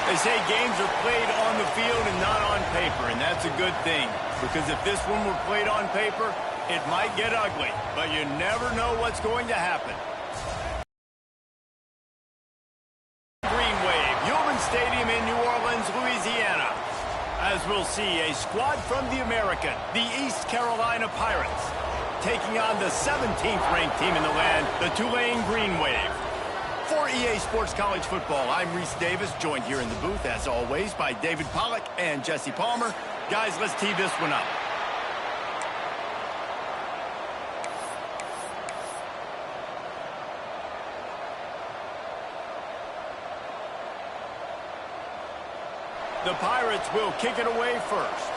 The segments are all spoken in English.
They say games are played on the field and not on paper, and that's a good thing. Because if this one were played on paper, it might get ugly, but you never know what's going to happen. Green Wave, Human Stadium in New Orleans, Louisiana. As we'll see, a squad from the American, the East Carolina Pirates, taking on the 17th ranked team in the land, the Tulane Green Wave. For EA Sports College Football, I'm Reese Davis, joined here in the booth, as always, by David Pollack and Jesse Palmer. Guys, let's tee this one up. The Pirates will kick it away first.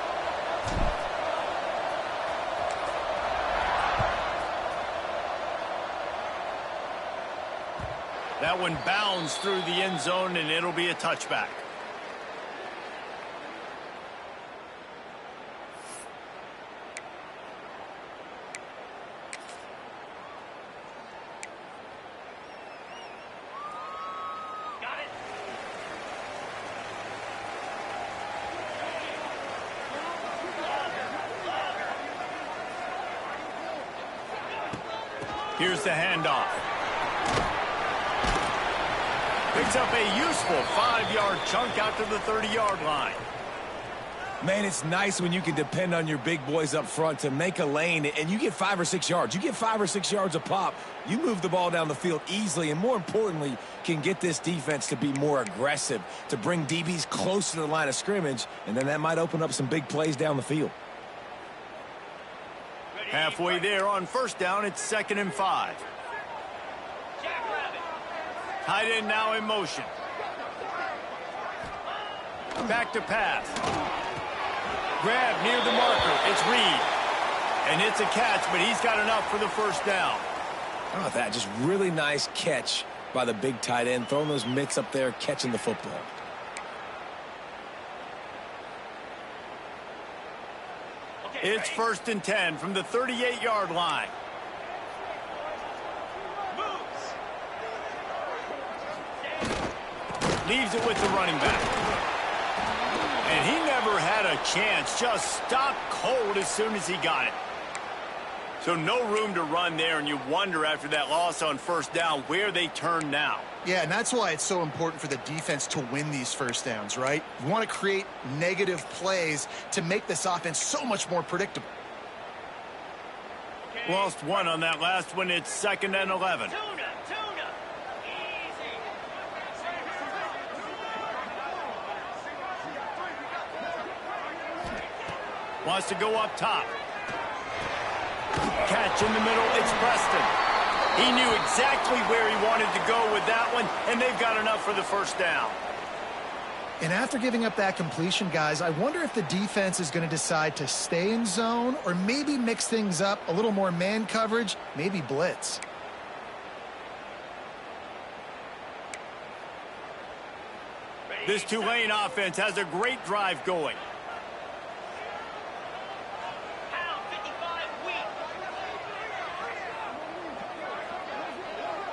That one bounds through the end zone, and it'll be a touchback. Here's the handoff. Picks up a useful 5-yard chunk out to the 30-yard line. Man, it's nice when you can depend on your big boys up front to make a lane, and you get 5 or 6 yards. You get 5 or 6 yards a pop. You move the ball down the field easily, and more importantly, can get this defense to be more aggressive, to bring DBs close to the line of scrimmage, and then that might open up some big plays down the field. Halfway there on first down, it's 2nd and 5. Tight end now in motion. Back to pass. Grab near the marker. It's Reed. And it's a catch, but he's got enough for the first down. How about that? Just really nice catch by the big tight end, throwing those mitts up there, catching the football. It's 1st and 10 from the 38-yard line. Leaves it with the running back. And he never had a chance. Just stopped cold as soon as he got it. So no room to run there, and you wonder after that loss on first down where they turn now. Yeah, and that's why it's so important for the defense to win these first downs, right? You want to create negative plays to make this offense so much more predictable. Lost one on that last one. It's 2nd and 11. Wants to go up top. Catch in the middle. It's Preston. He knew exactly where he wanted to go with that one, and they've got enough for the first down. And after giving up that completion, guys, I wonder if the defense is going to decide to stay in zone or maybe mix things up, a little more man coverage, maybe blitz. This Tulane offense has a great drive going.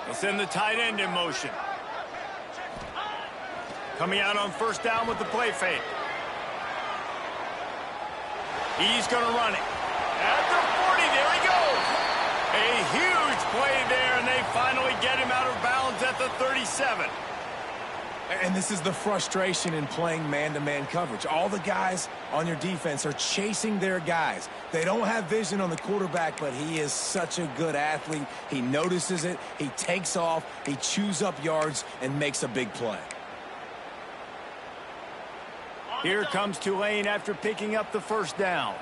They'll send the tight end in motion. Coming out on first down with the play fake. He's going to run it. At the 40, there he goes. A huge play there, and they finally get him out of bounds at the 37. And this is the frustration in playing man-to-man coverage. All the guys on your defense are chasing their guys. They don't have vision on the quarterback, but he is such a good athlete. He notices it, he takes off, he chews up yards, and makes a big play. Here comes Tulane after picking up the first down.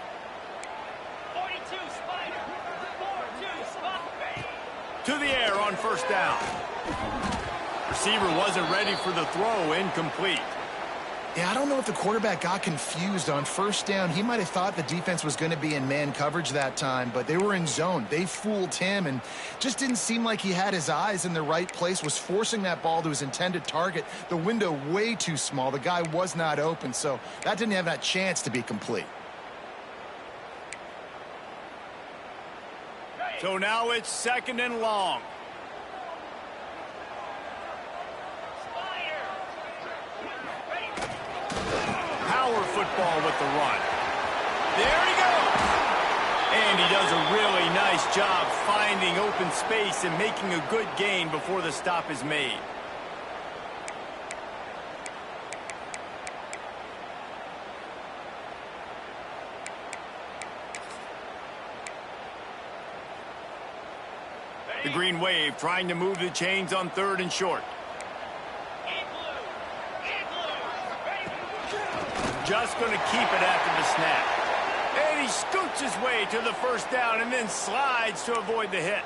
42 Spider. 4-2 spot. To the air on first down. Receiver wasn't ready for the throw. Incomplete. Yeah, I don't know if the quarterback got confused on first down. He might have thought the defense was going to be in man coverage that time, but they were in zone. They fooled him and just didn't seem like he had his eyes in the right place, was forcing that ball to his intended target. The window way too small. The guy was not open, so that didn't have that chance to be complete. So now it's 2nd and long. football with the run. There he goes. And he does a really nice job finding open space and making a good gain before the stop is made. The Green Wave trying to move the chains on 3rd and short. Just going to keep it after the snap. And he scoots his way to the first down and then slides to avoid the hit.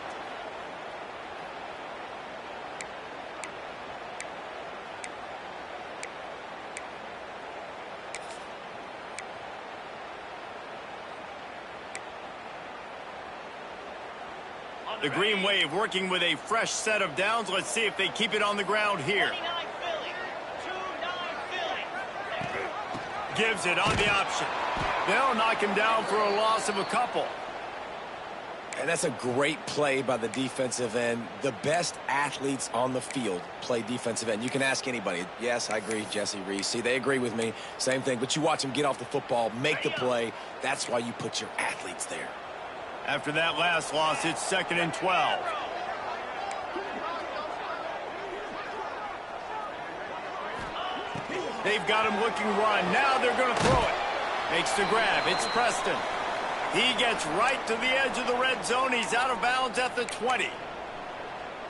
The Green Wave working with a fresh set of downs. Let's see if they keep it on the ground here. Gives it on the option. They'll knock him down for a loss of a couple. And that's a great play by the defensive end. The best athletes on the field play defensive end. You can ask anybody. Yes, I agree, Jesse Reese. See, they agree with me. Same thing. But you watch them get off the football, make the play. That's why you put your athletes there. After that last loss, it's 2nd and 12. They've got him looking run. Now they're going to throw it. Makes the grab. It's Preston. He gets right to the edge of the red zone. He's out of bounds at the 20.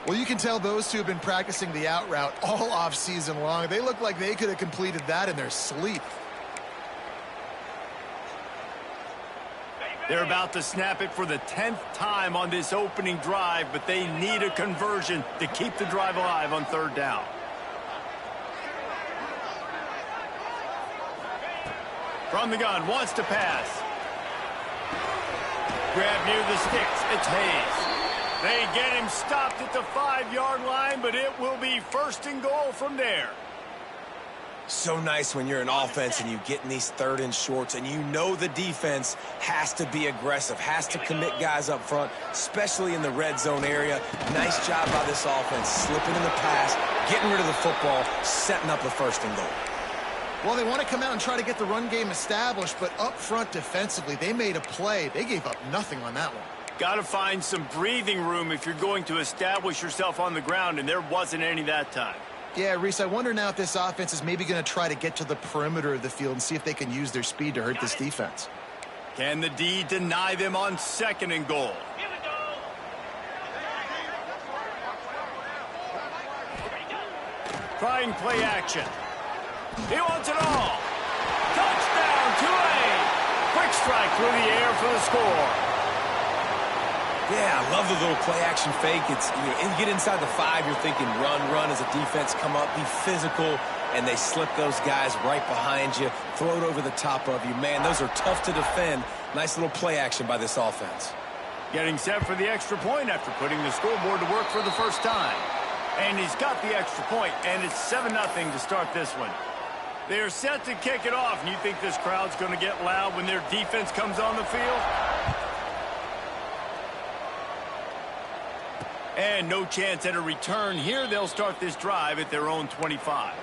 Well, you can tell those two have been practicing the out route all off season long. They look like they could have completed that in their sleep. They're about to snap it for the 10th time on this opening drive, but they need a conversion to keep the drive alive on 3rd down. From the gun, wants to pass. Grab near the sticks. It's Hayes. They get him stopped at the 5-yard line, but it will be 1st and goal from there. So nice when you're an offense and you get in these 3rd and shorts and you know the defense has to be aggressive, has to commit guys up front, especially in the red zone area. Nice job by this offense, slipping in the pass, getting rid of the football, setting up the 1st and goal. Well, they want to come out and try to get the run game established, but up front defensively, they made a play. They gave up nothing on that one. Got to find some breathing room if you're going to establish yourself on the ground, and there wasn't any that time. Yeah, Reese, I wonder now if this offense is maybe going to try to get to the perimeter of the field and see if they can use their speed to hurt this defense. Can the D deny them on 2nd and goal? Trying play action. He wants it all. Touchdown, Tulane. Quick strike through the air for the score. Yeah, I love the little play action fake. It's, you get inside the 5, you're thinking run as a defense, come up, be physical, and they slip those guys right behind you, throw it over the top of you. Man, those are tough to defend. Nice little play action by this offense. Getting set for the extra point after putting the scoreboard to work for the first time. And he's got the extra point, and it's 7-0 to start this one. They're set to kick it off, and you think this crowd's going to get loud when their defense comes on the field? And no chance at a return here. They'll start this drive at their own 25.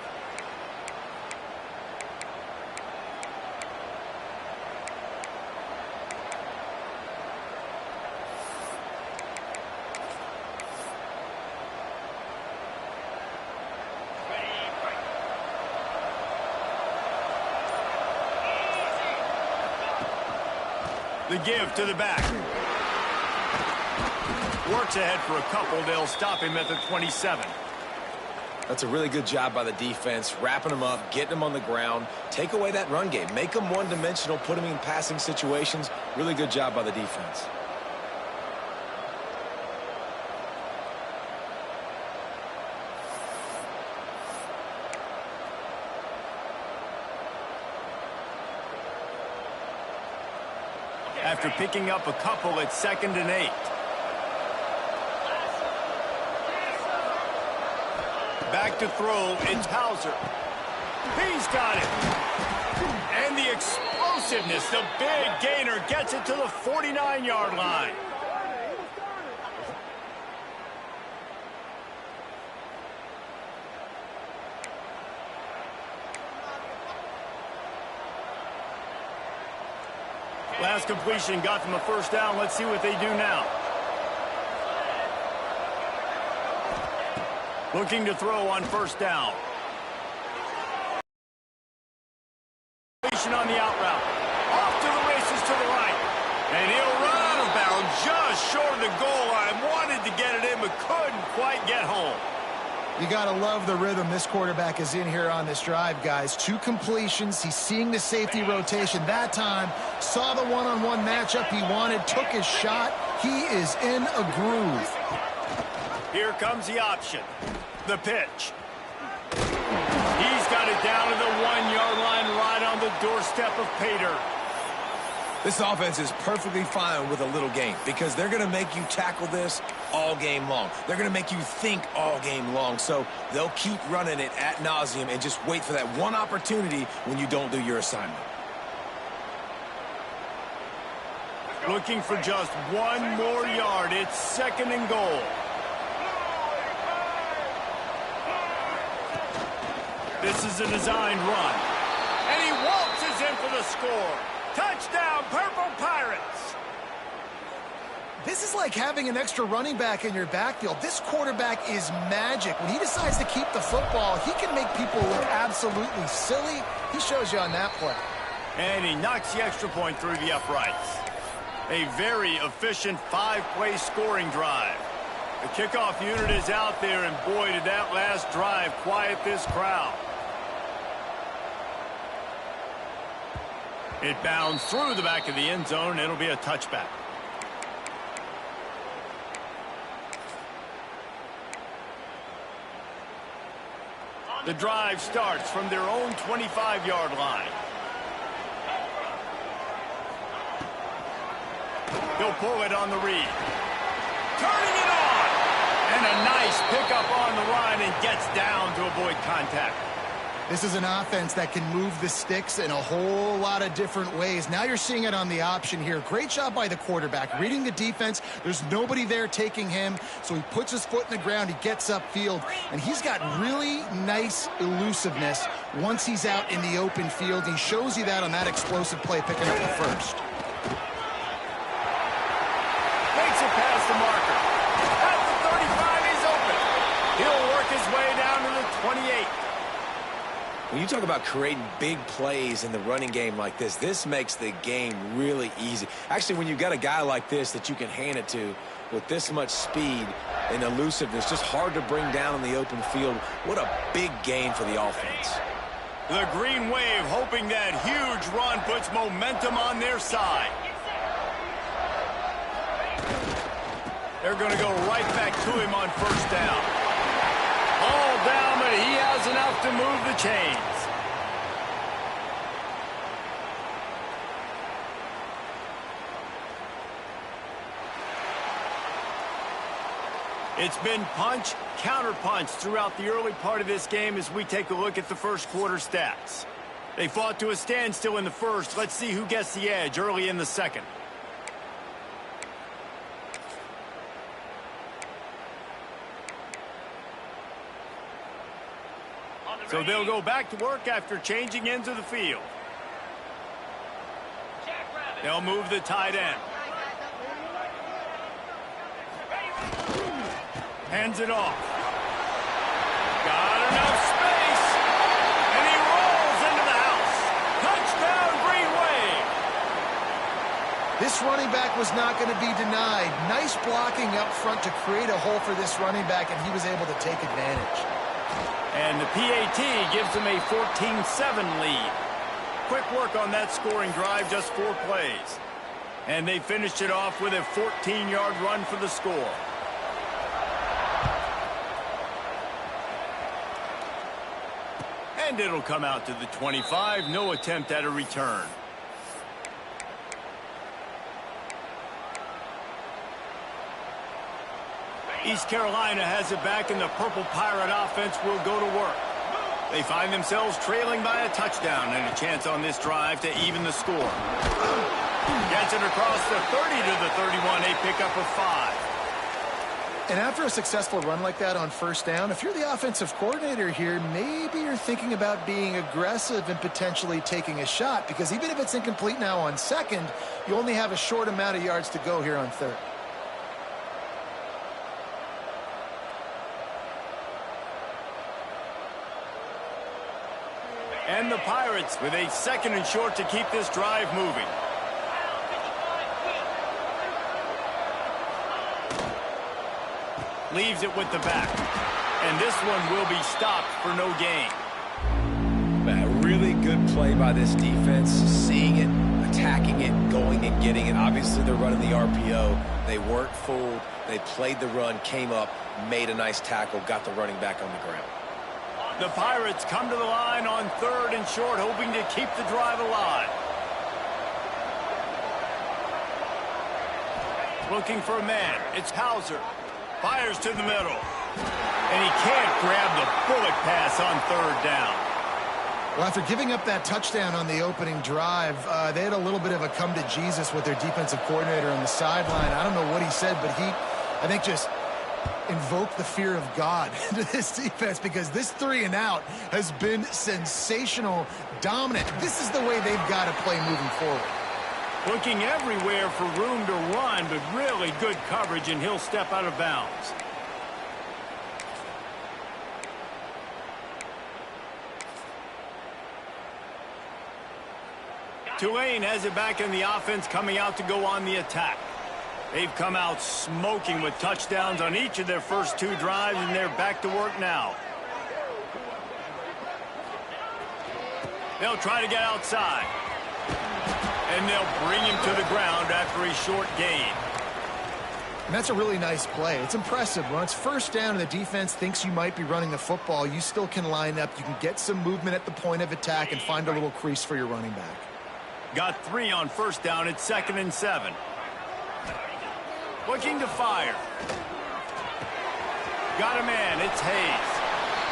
The give to the back. Works ahead for a couple. They'll stop him at the 27. That's a really good job by the defense, wrapping them up, getting them on the ground. Take away that run game. Make them one-dimensional, put them in passing situations. Really good job by the defense. After picking up a couple, it's 2nd and 8. Back to throw, it's Hauser. He's got it. And the explosiveness, the big gainer gets it to the 49-yard line. Last completion got them a first down. Let's see what they do now. Looking to throw on first down. On the out route. Off to the races to the right. And he'll run out of bounds just short of the goal line. Wanted to get it in, but couldn't quite get home. You got to love the rhythm this quarterback is in here on this drive, guys. 2 completions. He's seeing the safety rotation that time. Saw the one-on-one matchup he wanted. Took his shot. He is in a groove. Here comes the option. The pitch. He's got it down to the 1-yard line right on the doorstep of Pater. This offense is perfectly fine with a little game because they're going to make you tackle this all game long. They're going to make you think all game long. So they'll keep running it ad nauseum and just wait for that one opportunity when you don't do your assignment. Looking for just 1 more yard. It's 2nd and goal. This is a designed run. And he waltzes in for the score. Touchdown, Purple Pirates. This is like having an extra running back in your backfield. This quarterback is magic. When he decides to keep the football, he can make people look absolutely silly. He shows you on that play. And he knocks the extra point through the uprights. A very efficient 5-play scoring drive. The kickoff unit is out there, and boy, did that last drive quiet this crowd. It bounds through the back of the end zone. It'll be a touchback. The drive starts from their own 25-yard line. He'll pull it on the read. Turning it on! And a nice pickup on the line and gets down to avoid contact. This is an offense that can move the sticks in a whole lot of different ways. Now you're seeing it on the option here. Great job by the quarterback. Reading the defense, there's nobody there taking him, so he puts his foot in the ground, he gets upfield, and he's got really nice elusiveness once he's out in the open field. He shows you that on that explosive play, picking up the first. Makes it past the marker. At the 35, he's open. He'll work his way down to the 28. When you talk about creating big plays in the running game like this makes the game really easy. Actually, when you've got a guy like this that you can hand it to with this much speed and elusiveness, just hard to bring down in the open field, what a big gain for the offense. The Green Wave hoping that huge run puts momentum on their side. They're going to go right back to him on first down. All down, but he has enough to move the chains. It's been punch, counter-punch throughout the early part of this game as we take a look at the first quarter stats. They fought to a standstill in the first. Let's see who gets the edge early in the second. So they'll go back to work after changing into the field. They'll move the tight end. Hands it off. Got enough space. And he rolls into the house. Touchdown, Green Wave. This running back was not going to be denied. Nice blocking up front to create a hole for this running back, and he was able to take advantage. And the PAT gives them a 14-7 lead. Quick work on that scoring drive, just 4 plays. And they finished it off with a 14-yard run for the score. And it'll come out to the 25. No attempt at a return. East Carolina has it back, and the Purple Pirate offense will go to work. They find themselves trailing by a touchdown and a chance on this drive to even the score. Gets it across the 30 to the 31, a pickup of 5. And after a successful run like that on first down, if you're the offensive coordinator here, maybe you're thinking about being aggressive and potentially taking a shot, because even if it's incomplete now on second, you only have a short amount of yards to go here on third. And the Pirates with a 2nd and short to keep this drive moving. Leaves it with the back. And this one will be stopped for no gain. A really good play by this defense, seeing it, attacking it, going and getting it. Obviously, they're running the RPO. They weren't fooled. They played the run, came up, made a nice tackle, got the running back on the ground. The Pirates come to the line on 3rd and short, hoping to keep the drive alive. Looking for a man. It's Hauser. Fires to the middle. And he can't grab the bullet pass on 3rd down. Well, after giving up that touchdown on the opening drive, they had a little bit of a come to Jesus with their defensive coordinator on the sideline. I don't know what he said, but he, I think, just invoke the fear of God into this defense, because this 3-and-out has been sensational, dominant. This is the way they've got to play moving forward. Looking everywhere for room to run, but really good coverage, and he'll step out of bounds. Tulane has it back in the offense, coming out to go on the attack. They've come out smoking with touchdowns on each of their first 2 drives, and they're back to work now. They'll try to get outside. And they'll bring him to the ground after a short gain. And that's a really nice play. It's impressive. When it's first down and the defense thinks you might be running the football, you still can line up. You can get some movement at the point of attack and find a little crease for your running back. Got 3 on first down. It's 2nd and 7. Looking to fire. Got a man. It's Hayes.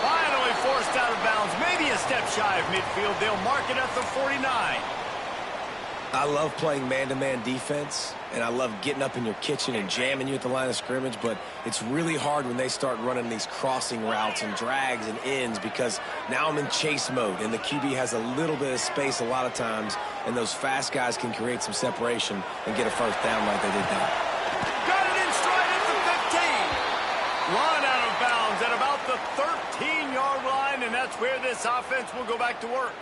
Finally forced out of bounds. Maybe a step shy of midfield. They'll mark it at the 49. I love playing man-to-man defense, and I love getting up in your kitchen and jamming you at the line of scrimmage, but it's really hard when they start running these crossing routes and drags and ends, because now I'm in chase mode, and the QB has a little bit of space a lot of times, and those fast guys can create some separation and get a first down like they did there. Got it in stride at the 15. Run out of bounds at about the 13-yard line, and that's where this offense will go back to work.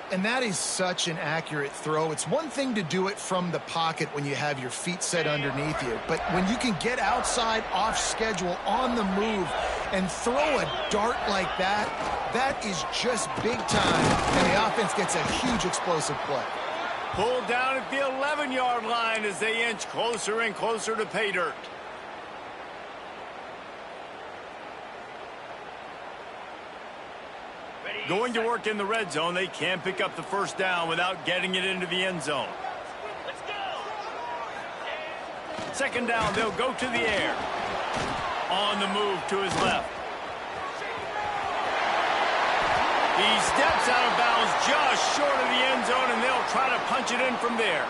And that is such an accurate throw. It's one thing to do it from the pocket when you have your feet set underneath you, but when you can get outside, off schedule, on the move, and throw a dart like that, that is just big time, and the offense gets a huge explosive play. Pulled down at the 11-yard line as they inch closer and closer to pay dirt. Going to work in the red zone. They can't pick up the first down without getting it into the end zone. Let's go. 2nd down, they'll go to the air. On the move to his left. He steps out of bounds just short of the end zone, and they'll try to punch it in from there.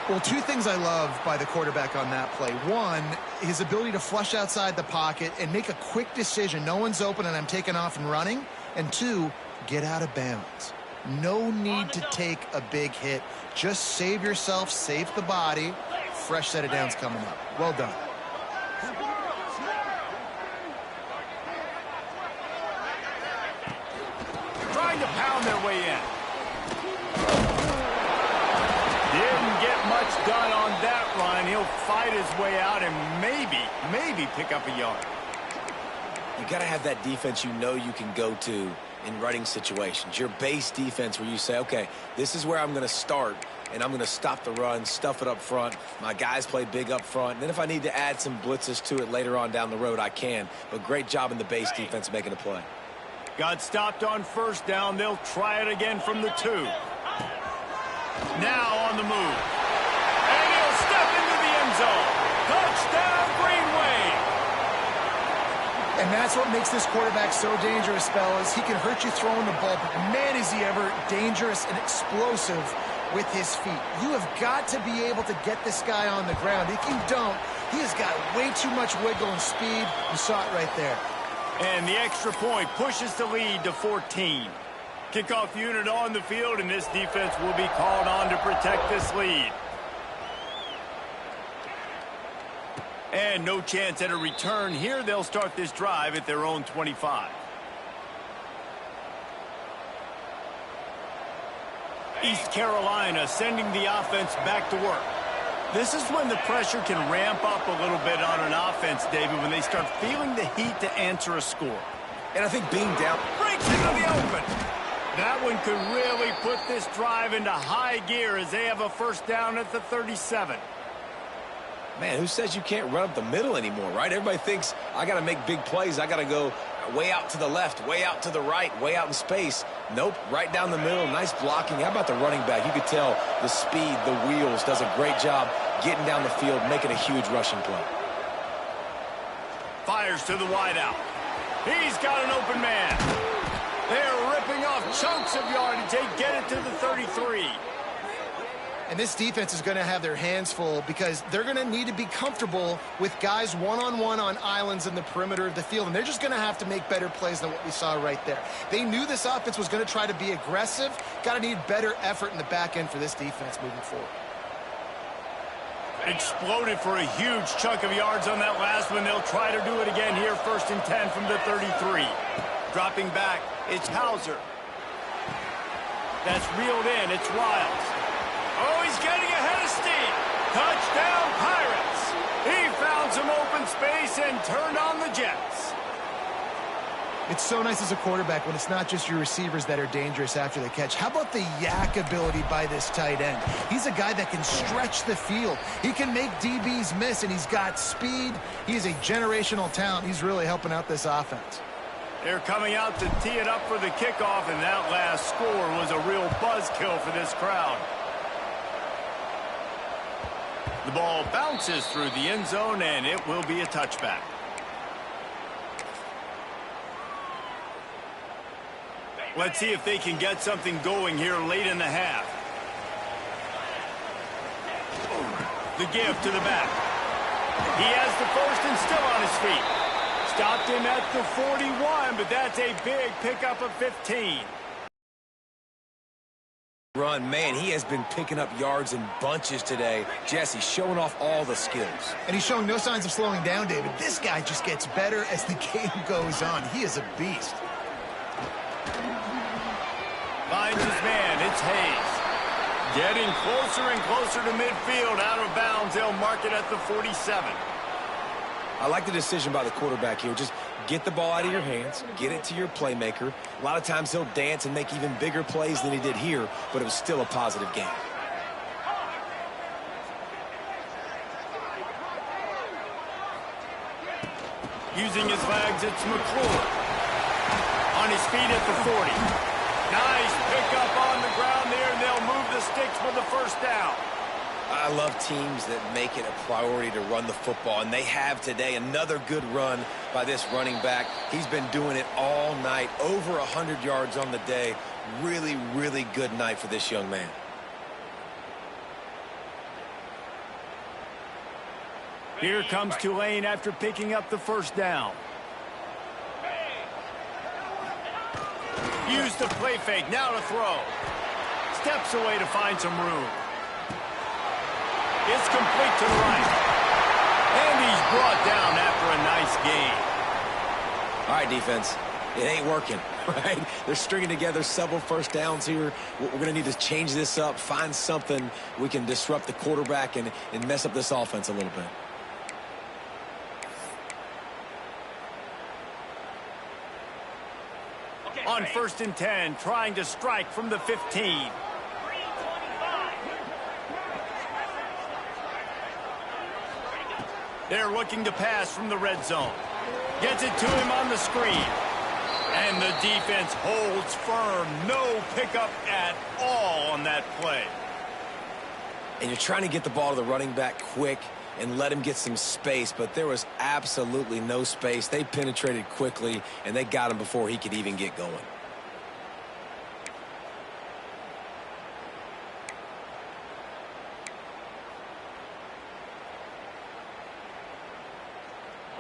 Well, 2 things I love by the quarterback on that play. 1, his ability to flush outside the pocket and make a quick decision. No one's open and I'm taking off and running. And 2, get out of bounds. No need to take a big hit. Just save yourself, save the body. Fresh set of downs coming up. Well done. Trying to pound their way in. Didn't get much done on that run. He'll fight his way out and maybe pick up a yard. You got to have that defense you know you can go to in running situations. Your base defense where you say, okay, this is where I'm going to start, and I'm going to stop the run, stuff it up front. My guys play big up front. And then if I need to add some blitzes to it later on down the road, I can. But great job in the base defense making a play. Got stopped on first down. They'll try it again from the 2. Now on the move. And he'll step into the end zone. Touchdown, Green Wave. And that's what makes this quarterback so dangerous, fellas. He can hurt you throwing the ball, but man, is he ever dangerous and explosive with his feet. You have got to be able to get this guy on the ground. If you don't, He has got way too much wiggle and speed. You saw it right there. And the extra point pushes the lead to 14. Kickoff unit on the field, and this defense will be called on to protect this lead. And no chance at a return here. They'll start this drive at their own 25. East Carolina sending the offense back to work. This is when the pressure can ramp up a little bit on an offense, David, when they start feeling the heat to answer a score. And I think being down Breaks into the open. That one could really put this drive into high gear as they have a first down at the 37. Man, who says you can't run up the middle anymore, right? Everybody thinks I got to make big plays. I got to go way out to the left, way out to the right, way out in space. Nope, right down the middle. Nice blocking. How about the running back? You could tell the speed, the wheels, does a great job getting down the field, making a huge rushing play. Fires to the wideout. He's got an open man. They're ripping off chunks of yardage. They get it to the 33. And this defense is going to have their hands full because they're going to need to be comfortable with guys one-on-one on islands in the perimeter of the field. And they're just going to have to make better plays than what we saw right there. They knew this offense was going to try to be aggressive. Got to need better effort in the back end for this defense moving forward. Exploded for a huge chunk of yards on that last one. They'll try to do it again here. 1st and 10 from the 33. Dropping back, it's Hauser. That's reeled in. It's Riles. Oh, he's getting ahead of steam. Touchdown, Pirates. He found some open space and turned on the Jets. It's so nice as a quarterback when it's not just your receivers that are dangerous after the catch. How about the yak ability by this tight end? He's a guy that can stretch the field. He can make DBs miss, and he's got speed. He's a generational talent. He's really helping out this offense. They're coming out to tee it up for the kickoff, and that last score was a real buzzkill for this crowd. The ball bounces through the end zone, and it will be a touchback. Let's see if they can get something going here late in the half. The give to the back. He has the first and still on his feet. Stopped him at the 41, but that's a big pickup of 15. Run, man, he has been picking up yards in bunches today. Jesse showing off all the skills. And he's showing no signs of slowing down, David. This guy just gets better as the game goes on. He is a beast. Finds his man. It's Hayes. Getting closer and closer to midfield. Out of bounds. They'll mark it at the 47. I like the decision by the quarterback here. Just get the ball out of your hands, get it to your playmaker. A lot of times he'll dance and make even bigger plays than he did here, but it was still a positive game. Using his legs, it's McClure. On his feet at the 40. Nice pickup on the ground there, and they'll move the sticks for the first down. I love teams that make it a priority to run the football, and they have today. Another good run by this running back. He's been doing it all night, over 100 yards on the day. Really, really good night for this young man. Here comes Tulane after picking up the first down. Use the play fake, now to throw. Steps away to find some room. It's complete to the right. And he's brought down after a nice gain. All right, defense. It ain't working, right? They're stringing together several first downs here. We're going to need to change this up, find something we can disrupt the quarterback and mess up this offense a little bit. On 1st and 10, trying to strike from the 15. They're looking to pass from the red zone. Gets it to him on the screen. And the defense holds firm. No pickup at all on that play. And you're trying to get the ball to the running back quick and let him get some space, but there was absolutely no space. They penetrated quickly, and they got him before he could even get going.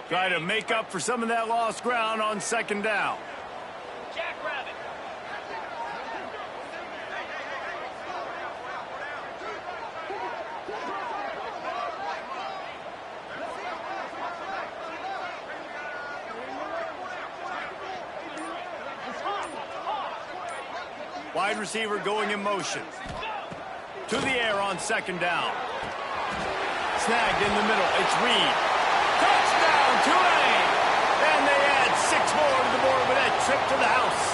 Try to make up for some of that lost ground on second down. Jackrabbit. Wide receiver going in motion. To the air on second down. Snagged in the middle. It's Reed. Touchdown, Tulane! And they add 6 more to the board with that trip to the house.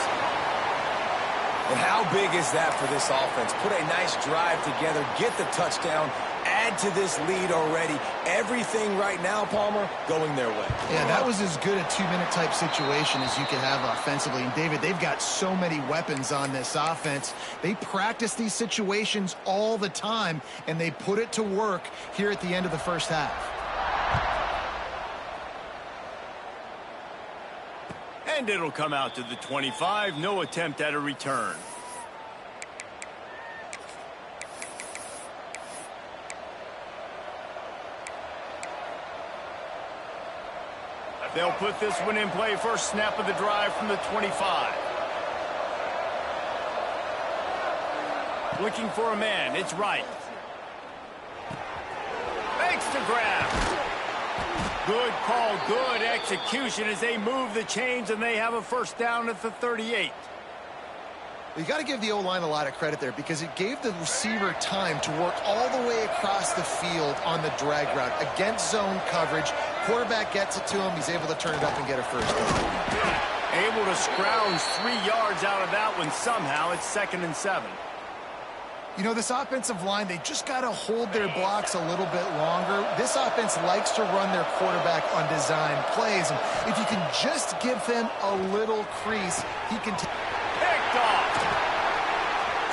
And how big is that for this offense? Put a nice drive together, get the touchdown, add to this lead already. Everything right now, Palmer, going their way. Yeah, that was as good a 2-minute type situation as you could have offensively. And, David, they've got so many weapons on this offense. They practice these situations all the time, and they put it to work here at the end of the first half. And it'll come out to the 25. No attempt at a return. They'll put this one in play. First snap of the drive from the 25. Looking for a man. It's Wright. Makes the grab. Good call, good execution as they move the chains, and they have a first down at the 38. You got to give the O-line a lot of credit there because it gave the receiver time to work all the way across the field on the drag route against zone coverage. Quarterback gets it to him. He's able to turn it up and get a first down. Able to scrounge 3 yards out of that one somehow. It's 2nd and 7. You know, this offensive line, they just got to hold their blocks a little bit longer. This offense likes to run their quarterback on design plays. And if you can just give him a little crease, he can... Picked off.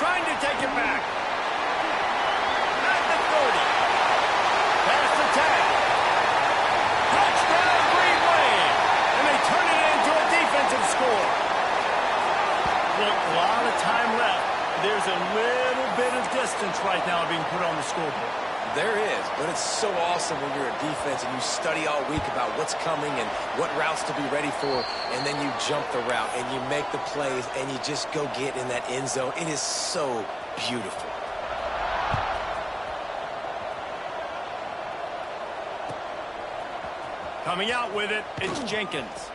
Trying to take it back. At the 30. Past the tag. Touchdown, Green Wave. And they turn it into a defensive score. Look, a lot of time left. There's a little bit of distance right now being put on the scoreboard. There is, but it's so awesome when you're a defense and you study all week about what's coming and what routes to be ready for, and then you jump the route and you make the plays and you just go get in that end zone. It is so beautiful. Coming out with it, it's Jenkins.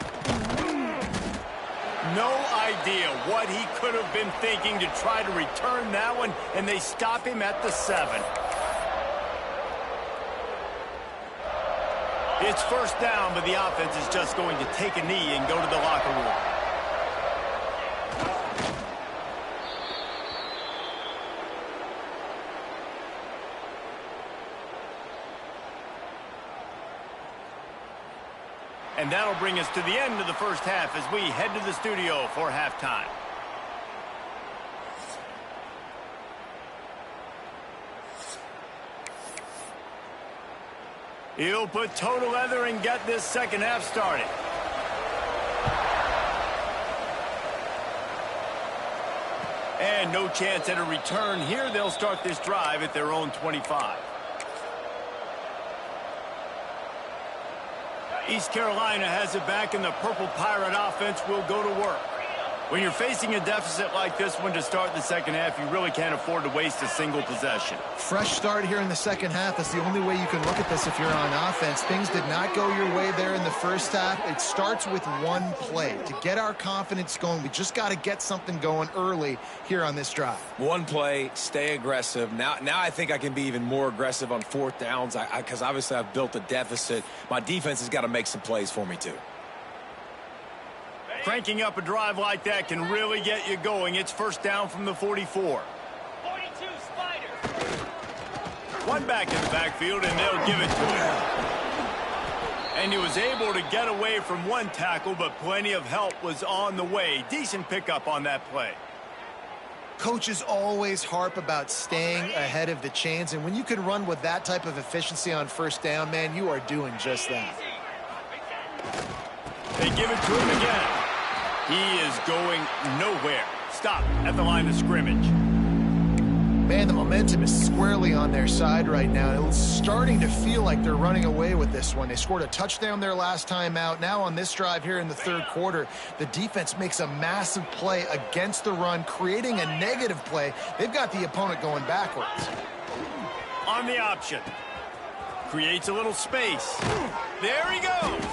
No idea what he could have been thinking to try to return that one, and they stop him at the 7. It's first down, but the offense is just going to take a knee and go to the locker room. And that'll bring us to the end of the first half as we head to the studio for halftime. He'll put toe to leather and get this second half started. And no chance at a return here. They'll start this drive at their own 25. East Carolina has it back, and the Purple Pirate offense will go to work. When you're facing a deficit like this one to start the second half, you really can't afford to waste a single possession. Fresh start here in the second half. That's the only way you can look at this if you're on offense. Things did not go your way there in the first half. It starts with one play. To get our confidence going, we just got to get something going early here on this drive. One play, stay aggressive. Now I think I can be even more aggressive on 4th downs because obviously I've built a deficit. My defense has got to make some plays for me too. Cranking up a drive like that can really get you going. It's first down from the 44. 42 Spiders. One back in the backfield, and they'll give it to him. And he was able to get away from one tackle, but plenty of help was on the way. Decent pickup on that play. Coaches always harp about staying ahead of the chains, and when you can run with that type of efficiency on first down, man, you are doing just that. They give it to him again. He is going nowhere. Stop at the line of scrimmage. Man, the momentum is squarely on their side right now. It's starting to feel like they're running away with this one. They scored a touchdown their last time out. Now on this drive here in the third quarter, the defense makes a massive play against the run, creating a negative play. They've got the opponent going backwards. On the option. Creates a little space. There he goes.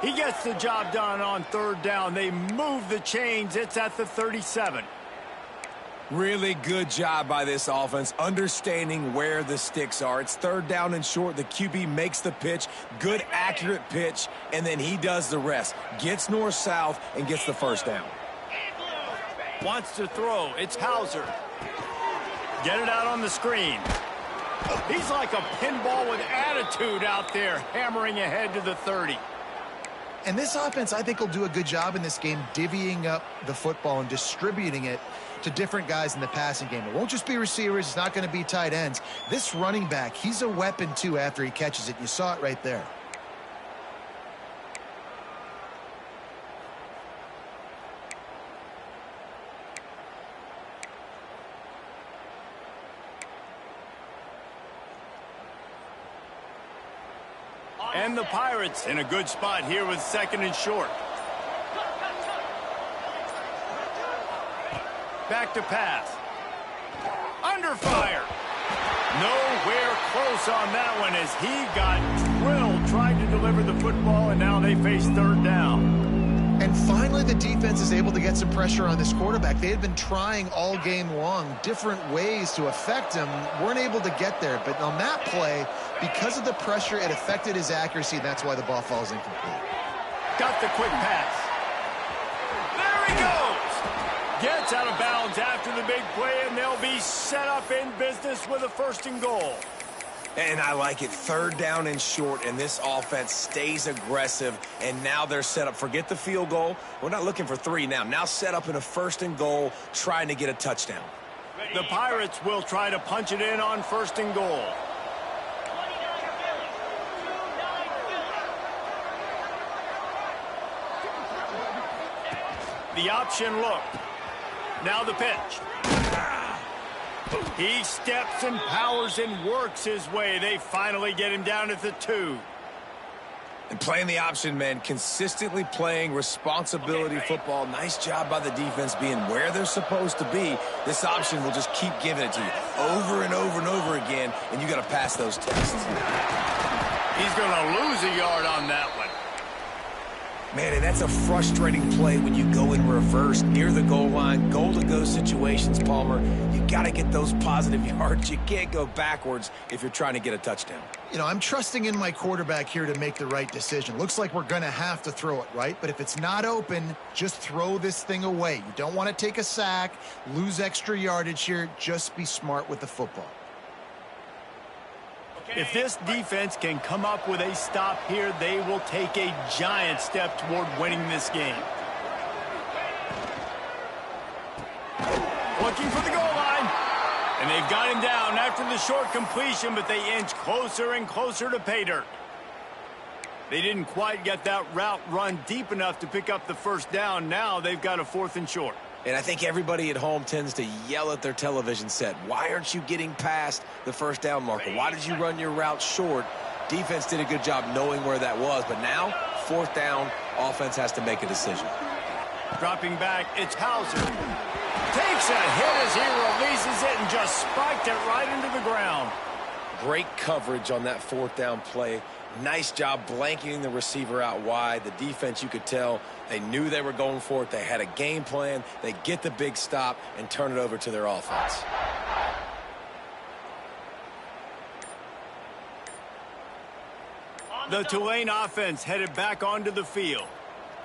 He gets the job done on third down. They move the chains. It's at the 37. Really good job by this offense, understanding where the sticks are. It's third down and short. The QB makes the pitch, good, accurate pitch, and then he does the rest. Gets north-south and gets the first down. Wants to throw. It's Hauser. Get it out on the screen. He's like a pinball with attitude out there, hammering ahead to the 30. And this offense, I think, will do a good job in this game divvying up the football and distributing it to different guys in the passing game. It won't just be receivers. It's not going to be tight ends. This running back, he's a weapon, too, after he catches it. You saw it right there. And the Pirates in a good spot here with second and short. Back to pass. Under fire. Nowhere close on that one as he got drilled trying to deliver the football, and now they face third down. And finally, the defense is able to get some pressure on this quarterback. They had been trying all game long different ways to affect him. Weren't able to get there. But on that play, because of the pressure, it affected his accuracy. That's why the ball falls incomplete. Got the quick pass. There he goes. Gets out of bounds after the big play, and they'll be set up in business with a first and goal. And I like it. Third down and short, and this offense stays aggressive, and now they're set up. Forget the field goal. We're not looking for three now. Now set up in a first and goal, trying to get a touchdown. The Pirates will try to punch it in on first and goal. The option look. Now the pitch. He steps and powers and works his way. They finally get him down at the 2. And playing the option, man, consistently playing responsibility football. Nice job by the defense being where they're supposed to be. This option will just keep giving it to you over and over and over again, and you got to pass those tests. He's going to lose a yard on that one. Man, and that's a frustrating play when you go in reverse near the goal line, goal-to-go situations, Palmer. You got to get those positive yards. You can't go backwards if you're trying to get a touchdown. You know, I'm trusting in my quarterback here to make the right decision. Looks like we're going to have to throw it, right? But if it's not open, just throw this thing away. You don't want to take a sack, lose extra yardage here. Just be smart with the football. If this defense can come up with a stop here, they will take a giant step toward winning this game. Looking for the goal line. And they've got him down after the short completion, but they inch closer and closer to pay dirt. They didn't quite get that route run deep enough to pick up the first down. Now they've got a 4th and short. And I think everybody at home tends to yell at their television set. Why aren't you getting past the first down marker? Why did you run your route short? Defense did a good job knowing where that was. But now, 4th down, offense has to make a decision. Dropping back, it's Hauser. Takes a hit as he releases it and just spiked it right into the ground. Great coverage on that 4th down play. Nice job blanketing the receiver out wide. The defense, you could tell, they knew they were going for it. They had a game plan. They get the big stop and turn it over to their offense. The Tulane offense headed back onto the field.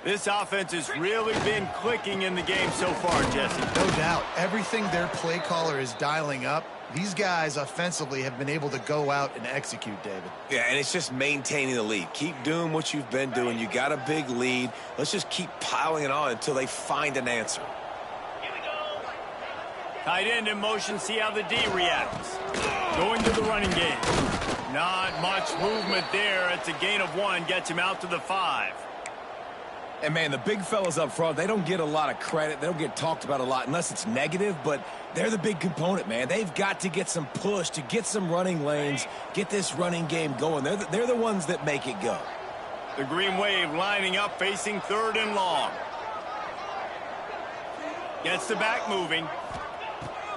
This offense has really been clicking in the game so far, Jesse. No doubt. Everything their play caller is dialing up, these guys offensively have been able to go out and execute, David. Yeah, and it's just maintaining the lead. Keep doing what you've been doing. You got a big lead. Let's just keep piling it on until they find an answer. Here we go. Tight end in motion, see how the D reacts. Going to the running game. Not much movement there. It's a gain of 1, gets him out to the 5. And, man, the big fellas up front, they don't get a lot of credit. They don't get talked about a lot unless it's negative, but they're the big component, man. They've got to get some push, to get some running lanes, get this running game going. They're the ones that make it go. The Green Wave lining up, facing 3rd and long. Gets the back moving.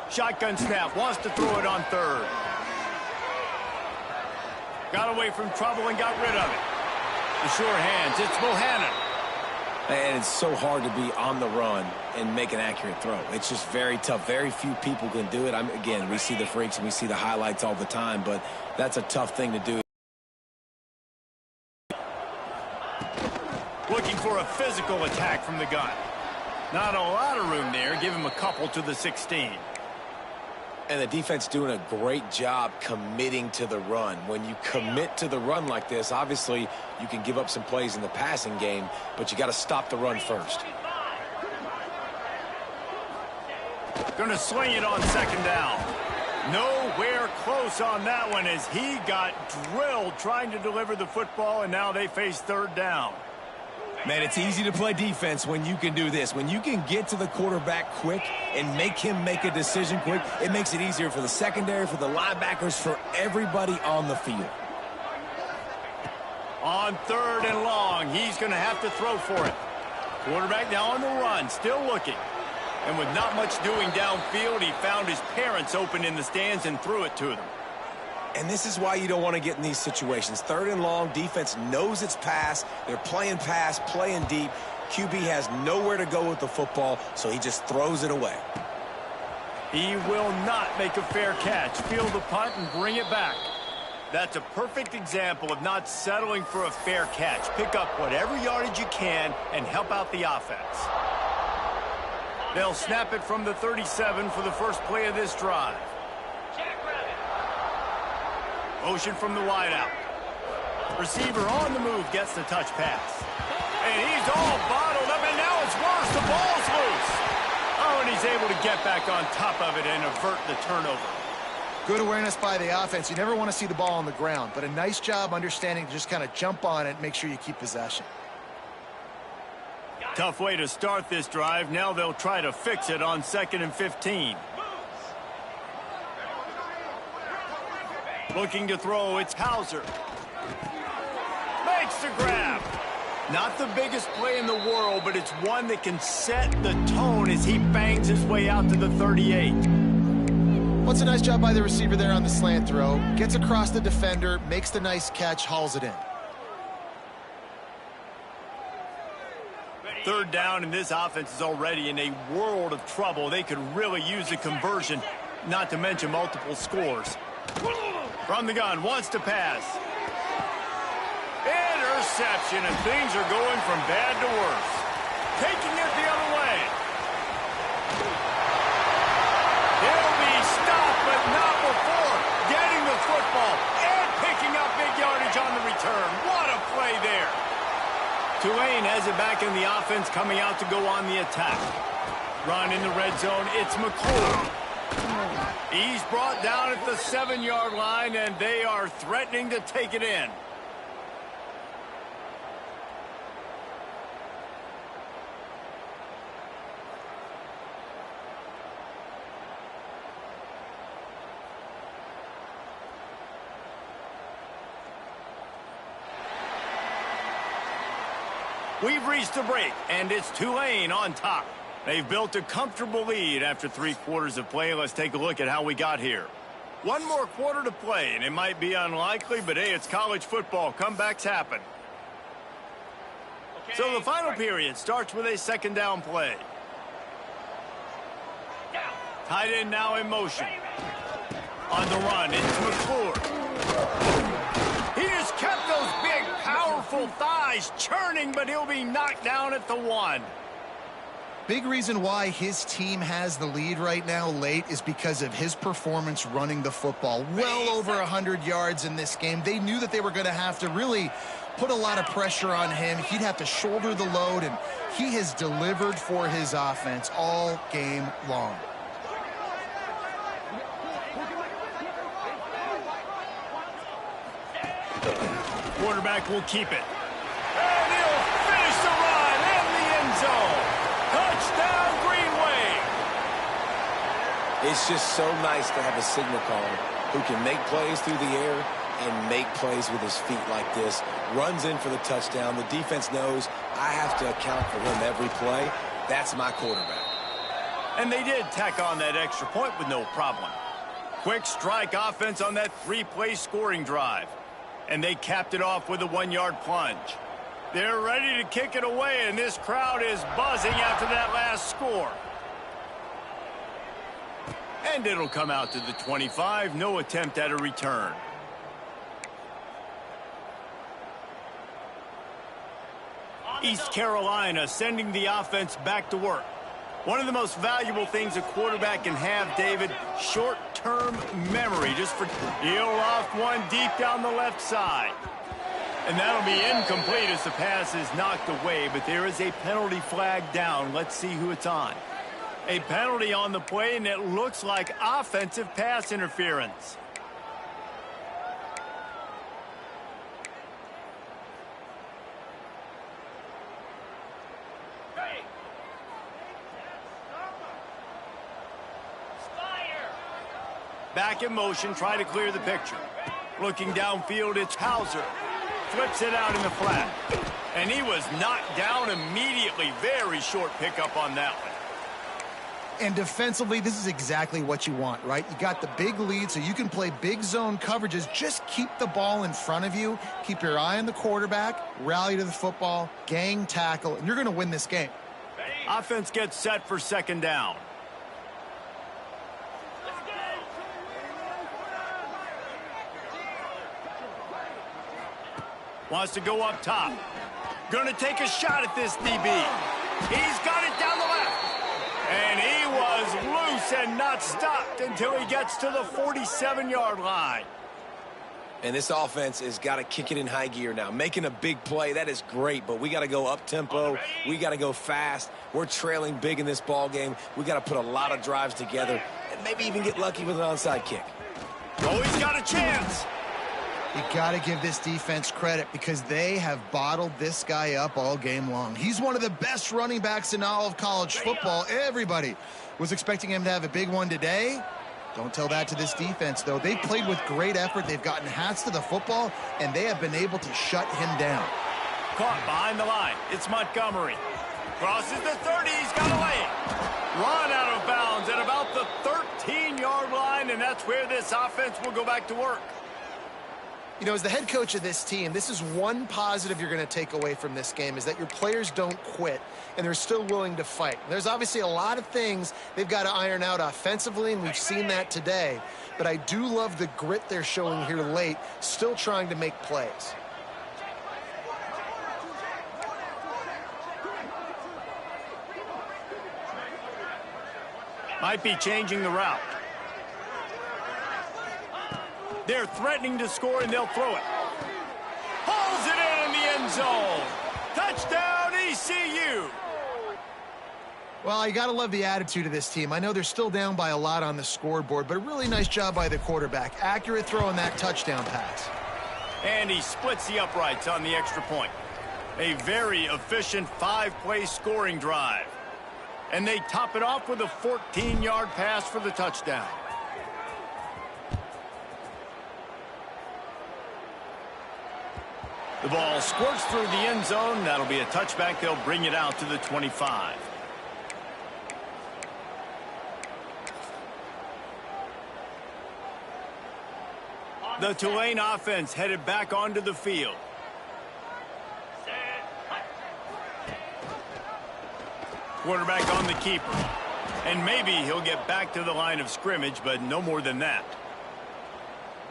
Shotgun snap, wants to throw it on 3rd. Got away from trouble and got rid of it. The sure hands, it's Bohannon. And it's so hard to be on the run and make an accurate throw. It's just very tough. Very few people can do it. Again, we see the freaks and we see the highlights all the time, but that's a tough thing to do. Looking for a physical attack from the gun. Not a lot of room there. Give him a couple to the 16. And the defense doing a great job committing to the run. When you commit to the run like this, obviously you can give up some plays in the passing game, but you got to stop the run first. Going to swing it on 2nd down. Nowhere close on that one as he got drilled trying to deliver the football, and now they face 3rd down. Man, it's easy to play defense when you can do this. When you can get to the quarterback quick and make him make a decision quick, it makes it easier for the secondary, for the linebackers, for everybody on the field. On 3rd and long, he's going to have to throw for it. Quarterback now on the run, still looking. And with not much doing downfield, he found his parents open in the stands and threw it to them. And this is why you don't want to get in these situations. 3rd and long, defense knows it's pass. They're playing pass, playing deep. QB has nowhere to go with the football, so he just throws it away. He will not make a fair catch. Field the punt and bring it back. That's a perfect example of not settling for a fair catch. Pick up whatever yardage you can and help out the offense. They'll snap it from the 37 for the first play of this drive. Motion from the wideout. Receiver on the move gets the touch pass. And he's all bottled up, and now it's worse. The ball's loose. Oh, and he's able to get back on top of it and avert the turnover. Good awareness by the offense. You never want to see the ball on the ground, but a nice job understanding to just kind of jump on it and make sure you keep possession. Tough way to start this drive. Now they'll try to fix it on 2nd and 15. Looking to throw, it's Hauser. Makes the grab. Not the biggest play in the world, but it's one that can set the tone as he bangs his way out to the 38. Well, it's a nice job by the receiver there on the slant throw. Gets across the defender, makes the nice catch, hauls it in. 3rd down, and this offense is already in a world of trouble. They could really use a conversion, not to mention multiple scores. From the gun, wants to pass. Interception, and things are going from bad to worse. Taking it the other way. He'll be stopped, but not before getting the football and picking up big yardage on the return. What a play there. Tulane has it back in the offense, coming out to go on the attack. Run in the red zone, it's McClure. He's brought down at the 7-yard line, and they are threatening to take it in. We've reached a break, and it's Tulane on top. They've built a comfortable lead after 3 quarters of play. Let's take a look at how we got here. One more quarter to play, and it might be unlikely, but hey, it's college football. Comebacks happen. Okay, so the final period starts with a 2nd down play. Tight end now in motion. On the run, it's McClure. He has kept those big, powerful thighs churning, but he'll be knocked down at the 1. Big reason why his team has the lead right now late is because of his performance running the football. Well over 100 yards in this game. They knew that they were going to have to really put a lot of pressure on him. He'd have to shoulder the load, and he has delivered for his offense all game long. Quarterback will keep it. And he'll finish the run. zone. Touchdown, Green Wave. It's just so nice to have a signal caller who can make plays through the air and make plays with his feet like this. Runs in for the touchdown. The defense knows I have to account for him every play. That's my quarterback. And they did tack on that extra point with no problem. Quick strike offense on that 3-play scoring drive. And they capped it off with a 1-yard plunge. They're ready to kick it away, and this crowd is buzzing after that last score. And it'll come out to the 25. No attempt at a return. East Carolina sending the offense back to work. One of the most valuable things a quarterback can have, David, short-term memory. Just for he'll loft one deep down the left side. And that'll be incomplete as the pass is knocked away, but there is a penalty flag down. Let's see who it's on. A penalty on the play, and it looks like offensive pass interference. Back in motion, try to clear the picture. Looking downfield, it's Hauser. Flips it out in the flat. And he was knocked down immediately. Very short pickup on that one. And defensively, this is exactly what you want, right? You got the big lead, so you can play big zone coverages. Just keep the ball in front of you. Keep your eye on the quarterback. Rally to the football. Gang tackle. And you're going to win this game. Offense gets set for second down. Wants to go up top. Gonna take a shot at this DB. He's got it down the left. And he was loose and not stopped until he gets to the 47-yard line. And this offense has got to kick it in high gear now. Making a big play, that is great, but we got to go up-tempo. We got to go fast. We're trailing big in this ball game. We got to put a lot of drives together and maybe even get lucky with an onside kick. Oh, he's got a chance. You got to give this defense credit because they have bottled this guy up all game long. He's one of the best running backs in all of college football. Everybody was expecting him to have a big one today. Don't tell that to this defense, though. They played with great effort. They've gotten hats to the football, and they have been able to shut him down. Caught behind the line. It's Montgomery. Crosses the 30. He's got a lane. Run out of bounds at about the 13-yard line, and that's where this offense will go back to work. You know, as the head coach of this team, this is one positive you're going to take away from this game is that your players don't quit and they're still willing to fight. There's obviously a lot of things they've got to iron out offensively, and we've seen that today. But I do love the grit they're showing here late, still trying to make plays. Might be changing the route. They're threatening to score, and they'll throw it. Hauls it in the end zone. Touchdown, ECU. Well, you got to love the attitude of this team. I know they're still down by a lot on the scoreboard, but a really nice job by the quarterback. Accurate throw on that touchdown pass. And he splits the uprights on the extra point. A very efficient 5-play scoring drive. And they top it off with a 14-yard pass for the touchdown. The ball squirts through the end zone. That'll be a touchback. They'll bring it out to the 25. The Tulane offense headed back onto the field. Quarterback on the keeper. And maybe he'll get back to the line of scrimmage, but no more than that.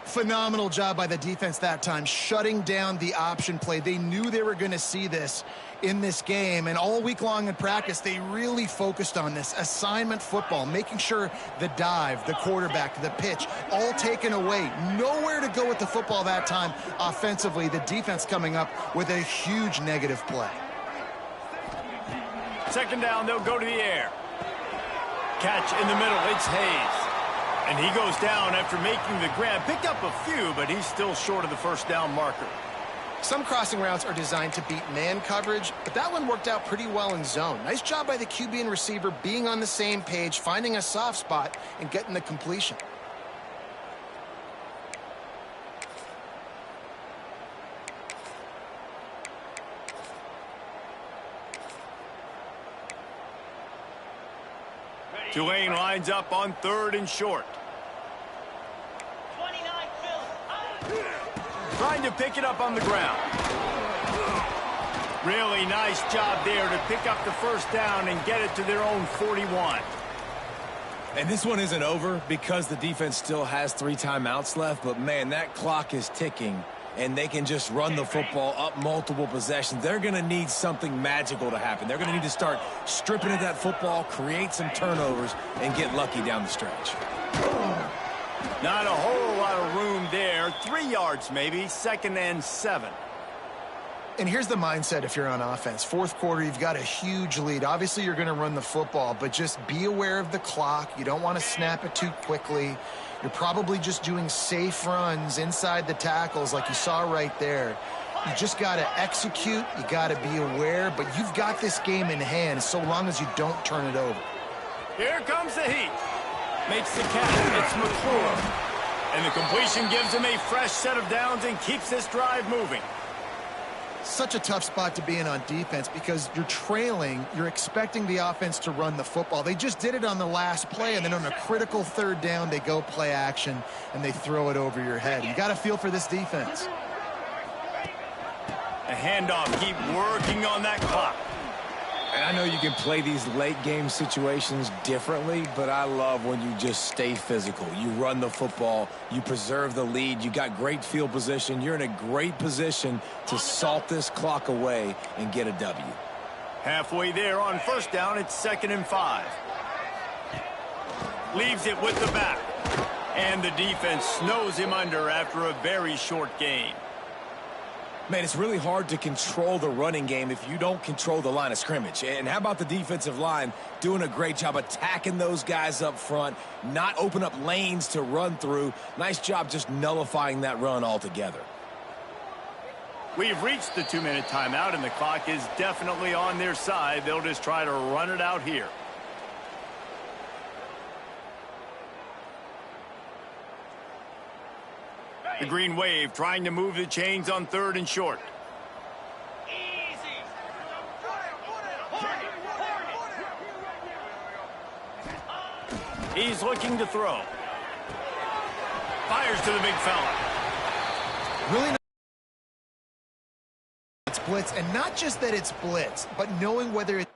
Phenomenal job by the defense that time, shutting down the option play. They knew they were going to see this in this game, and all week long in practice, they really focused on this assignment football, making sure the dive, the quarterback, the pitch, all taken away. Nowhere to go with the football that time offensively. The defense coming up with a huge negative play. Second down, they'll go to the air. Catch in the middle, it's Hayes. And he goes down after making the grab. Picked up a few, but he's still short of the first down marker. Some crossing routes are designed to beat man coverage, but that one worked out pretty well in zone. Nice job by the QB and receiver being on the same page, finding a soft spot, and getting the completion. Tulane lines up on 3rd and short. 29 Philly. Trying to pick it up on the ground. Really nice job there to pick up the first down and get it to their own 41. And this one isn't over because the defense still has 3 timeouts left, but man, that clock is ticking, and they can just run the football up multiple possessions. They're going to need something magical to happen. They're going to need to start stripping at that football, create some turnovers, and get lucky down the stretch. Not a whole lot of room there. 3 yards maybe, 2nd and 7. And here's the mindset if you're on offense. 4th quarter, you've got a huge lead. Obviously, you're going to run the football, but just be aware of the clock. You don't want to snap it too quickly. You're probably just doing safe runs inside the tackles like you saw right there. You just got to execute. You got to be aware, but you've got this game in hand so long as you don't turn it over. Here comes the heat. Makes the catch. It's McClure. And the completion gives him a fresh set of downs and keeps this drive moving. Such a tough spot to be in on defense because you're trailing. You're expecting the offense to run the football. They just did it on the last play, and then on a critical 3rd down, they go play action, and they throw it over your head. You got to feel for this defense. A handoff. Keep working on that clock. And I know you can play these late-game situations differently, but I love when you just stay physical. You run the football. You preserve the lead. You got great field position. You're in a great position to salt this clock away and get a W. Halfway there on 1st down, it's 2nd and 5. Leaves it with the back. And the defense snows him under after a very short gain. Man, it's really hard to control the running game if you don't control the line of scrimmage. And how about the defensive line doing a great job attacking those guys up front, not open up lanes to run through. Nice job just nullifying that run altogether. We've reached the 2-minute timeout, and the clock is definitely on their side. They'll just try to run it out here. The Green Wave trying to move the chains on 3rd and short. Easy. He's looking to throw. Fires to the big fella. Really nice. It's blitz, and not just that it's blitz, but knowing whether it's